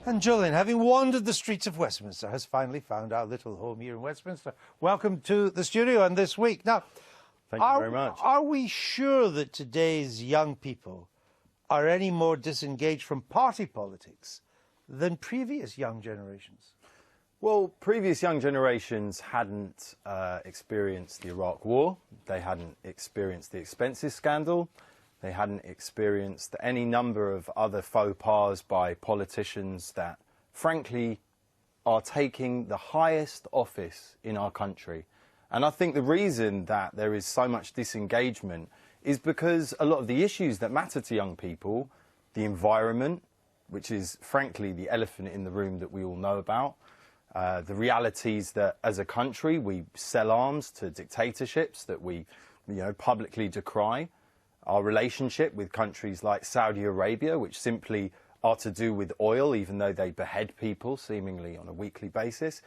And Jolyon, having wandered the streets of Westminster, has finally found our little home here in Westminster. Welcome to the studio and this week. Now, thank you very much. Are we sure that today's young people are any more disengaged from party politics than previous young generations? Well, previous young generations hadn't experienced the Iraq War. They hadn't experienced the expenses scandal. They hadn't experienced any number of other faux pas by politicians that, frankly, are taking the highest office in our country. And I think the reason that there is so much disengagement is because a lot of the issues that matter to young people, the environment, which is, frankly, the elephant in the room that we all know about, the realities that, as a country, we sell arms to dictatorships that we, publicly decry, our relationship with countries like Saudi Arabia, which simply are to do with oil, even though they behead people seemingly on a weekly basis.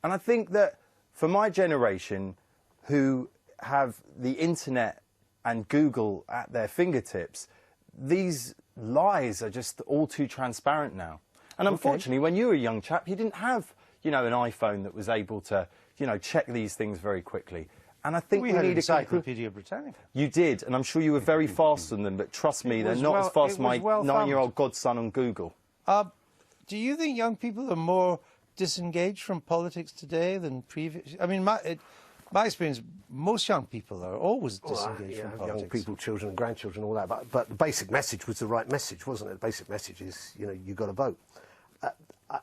And I think that for my generation, who have the internet and Google at their fingertips, these lies are just all too transparent now. And unfortunately, when you were a young chap, you didn't have, an iPhone that was able to, check these things very quickly. And I think we had need Encyclopedia Britannica. You did, and I'm sure you were very fast on them, but trust me, they're not as fast as my 9-year-old godson on Google. Do you think young people are more disengaged from politics today than previous? I mean, my experience, most young people are always disengaged from politics. Young people, children and grandchildren, all that. But the basic message was the right message, wasn't it? The basic message is, you've got to vote.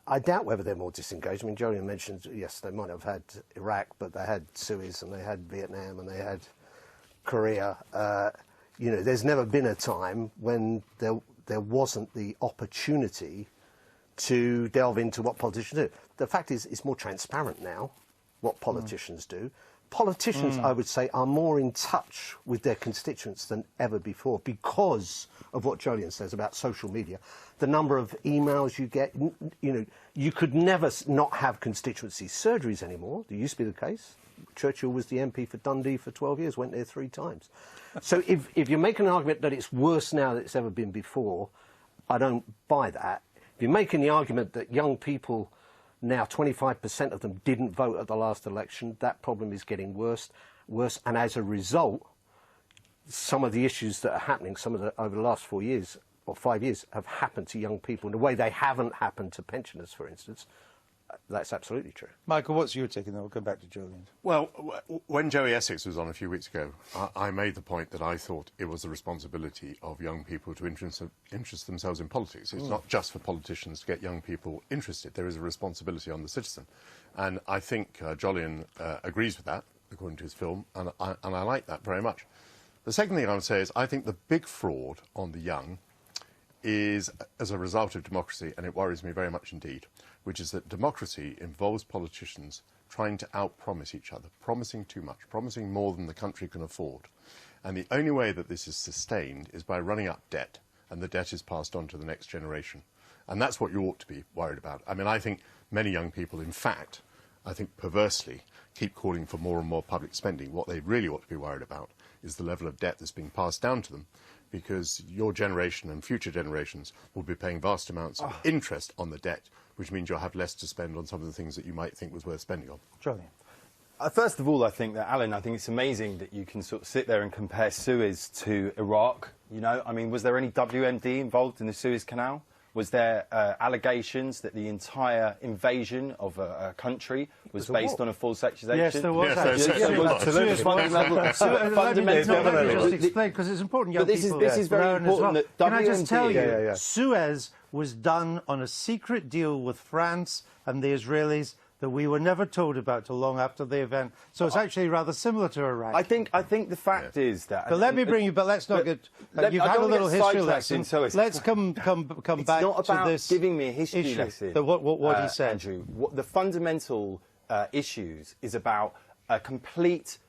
I doubt whether they're more disengaged. I mean, Jolyon mentioned, yes, they might have had Iraq, but they had Suez and they had Vietnam and they had Korea. There's never been a time when there wasn't the opportunity to delve into what politicians do. The fact is, it's more transparent now, what politicians do. Politicians, I would say, are more in touch with their constituents than ever before because of what Jolyon says about social media. The number of emails you get, you could never not have constituency surgeries anymore. That used to be the case. Churchill was the MP for Dundee for 12 years, went there 3 times. So if you make an argument that it's worse now than it's ever been before, I don't buy that. If you're making the argument that young people now, 25% of them didn't vote at the last election. That problem is getting worse, and as a result, some of the issues that are happening, over the last 4 years or 5 years, have happened to young people in a way they haven't happened to pensioners, for instance. That's absolutely true. Michael, what's your take? And then we'll come back to Jolyon. Well, when Joey Essex was on a few weeks ago, I made the point that I thought it was the responsibility of young people to interest themselves in politics. It's not just for politicians to get young people interested. There is a responsibility on the citizen. And I think Jolyon agrees with that, according to his film, and I like that very much. The second thing I would say is I think the big fraud on the young is as a result of democracy, and it worries me very much indeed, which is that democracy involves politicians trying to outpromise each other, promising too much, promising more than the country can afford. And the only way that this is sustained is by running up debt, and the debt is passed on to the next generation. And that's what you ought to be worried about. I mean, I think many young people, in fact, I think perversely, keep calling for more and more public spending. What they really ought to be worried about is the level of debt that's being passed down to them, because your generation and future generations will be paying vast amounts of interest on the debt, which means you'll have less to spend on some of the things that you might think was worth spending on. Jolyon. First of all, I think that, Alan, I think it's amazing that you can sort of sit there and compare Suez to Iraq. I mean, was there any WMD involved in the Suez Canal? Was there allegations that the entire invasion of a country was based on a false accusation? Yes, there was. Fundamentally. Just explain, because it's important young people this is very important. Well. Can I just tell you, Suez was done on a secret deal with France and the Israelis that we were never told about till long after the event. So it's actually rather similar to Iraq. I think the fact is that... But let me bring you... But let's not get... You've had a little history lesson. Let's come back to this... It's not about giving me a history lesson. What he said. Andrew, the fundamental issues is about a complete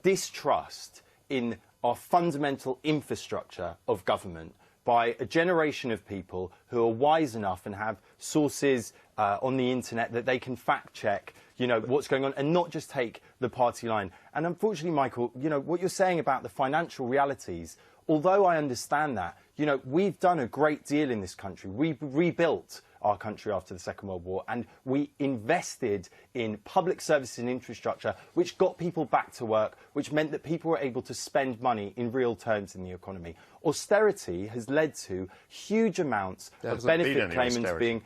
distrust in our fundamental infrastructure of government by a generation of people who are wise enough and have sources on the internet that they can fact check, what's going on and not just take the party line. And unfortunately, Michael, what you're saying about the financial realities, although I understand that, we've done a great deal in this country. We've rebuilt our country after the Second World War, and we invested in public services and infrastructure, which got people back to work, which meant that people were able to spend money in real terms in the economy. Austerity has led to huge amounts of benefit claimants being...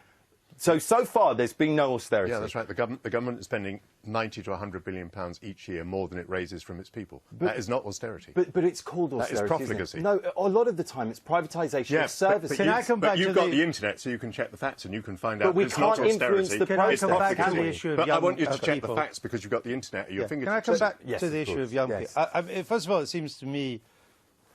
So far, there's been no austerity. Yeah, that's right. The government is spending 90 to 100 billion pounds each year more than it raises from its people. That is not austerity. But it's called austerity. That is profligacy. No, a lot of the time it's privatisation of services. But you've got the internet, so you can check the facts and you can find out it's not austerity. Can I come back to the issue of young people? But I want you to check the facts because you've got the internet at your fingertips. Can I come back to the issue of young people? First of all, it seems to me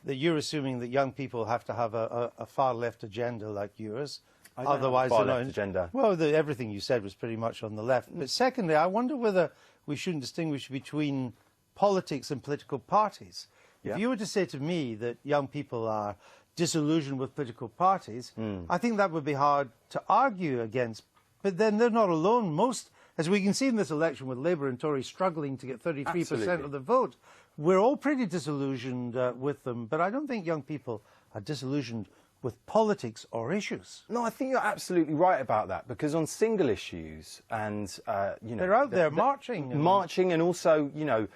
that you're assuming that young people have to have a far left agenda like yours. Otherwise, far left agenda. Well, everything you said was pretty much on the left. But secondly, I wonder whether we shouldn't distinguish between politics and political parties. Yeah. If you were to say to me that young people are disillusioned with political parties, I think that would be hard to argue against. But then they're not alone. Most, as we can see in this election with Labour and Tories struggling to get 33% of the vote, we're all pretty disillusioned with them. But I don't think young people are disillusioned with politics or issues. No, I think you're absolutely right about that, because on single issues and, you know... They're out there marching. Marching and also, you know,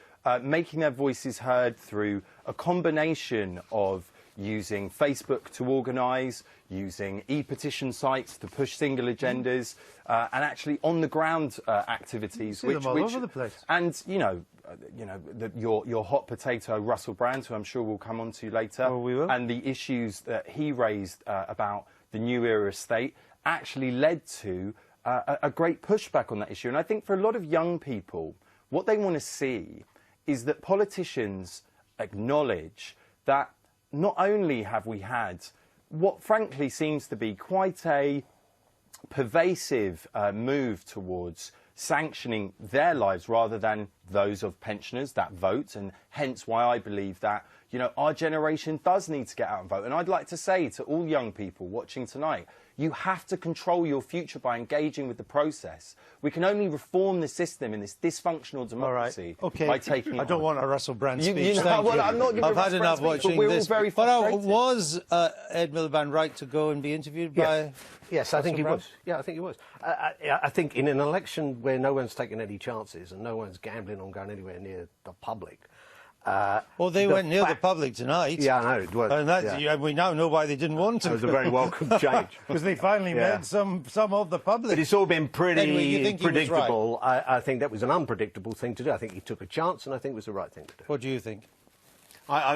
making their voices heard through a combination of using Facebook to organise, using e-petition sites to push single agendas, and actually on-the-ground activities. You see them all over the place. And, you know, your hot potato, Russell Brand, who I'm sure we'll come on to later, we will. and the issues that he raised about the New Era estate actually led to a great pushback on that issue. And I think for a lot of young people, what they want to see is that politicians acknowledge that not only have we had what frankly seems to be quite a pervasive move towards sanctioning their lives rather than those of pensioners that vote, and hence why I believe that, you know, our generation does need to get out and vote. And I'd like to say to all young people watching tonight, you have to control your future by engaging with the process. We can only reform the system in this dysfunctional democracy by taking I don't want a Russell Brand speech. You know, well, I'm not giving I've had enough watching this. All very frustrated. Was Ed Miliband right to go and be interviewed by... Yes, I think he was. Yeah, I think he was. I think in an election where no one's taking any chances and no one's gambling on going anywhere near the public... well, they went near the public tonight. Yeah, I know. It was, and we now know why they didn't want to. It was a very welcome change. Because they finally met some of the public. But it's all been pretty anyway, predictable. I think that was an unpredictable thing to do. I think he took a chance, and I think it was the right thing to do. What do you think?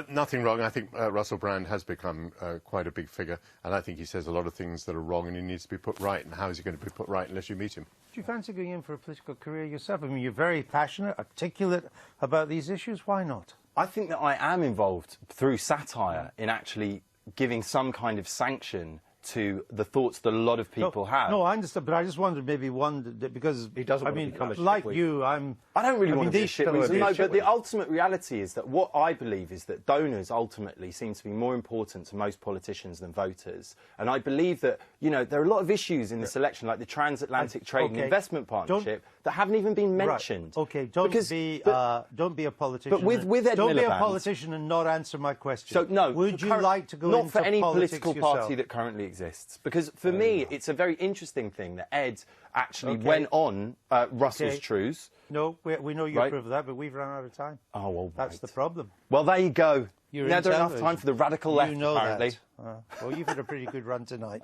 Nothing wrong. I think Russell Brand has become quite a big figure, and I think he says a lot of things that are wrong, and he needs to be put right. And how is he going to be put right unless you meet him? Do you fancy going in for a political career yourself? I mean, you're very passionate, articulate about these issues. Why not? I think that I am involved through satire in actually giving some kind of sanction to the thoughts that a lot of people have. No, I understand, but I just wondered because he doesn't. I mean, like you, I don't really want to be a shitweasel. No, but the ultimate reality is that what I believe is that donors ultimately seem to be more important to most politicians than voters. And I believe that, you know, there are a lot of issues in this election, like the Transatlantic Trade and Investment Partnership, that haven't even been mentioned. Right. Okay, don't be a politician. But with Ed don't Miliband, be a politician and not answer my question. So no, would you like to go into not for any political yourself? party that currently exists? Because for me, it's a very interesting thing that Ed actually went on Russell's trues. No, we know you approve of that, but we've run out of time. Oh, well, that's the problem. Well, there you go. You're never enough time for the radical left, you know apparently. That. Well, you've had a pretty good run tonight.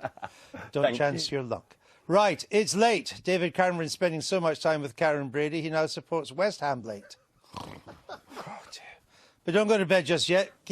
Don't chance your luck. Right, it's late. David Cameron's spending so much time with Karen Brady, he now supports West Ham late. Oh, dear. But don't go to bed just yet. Keep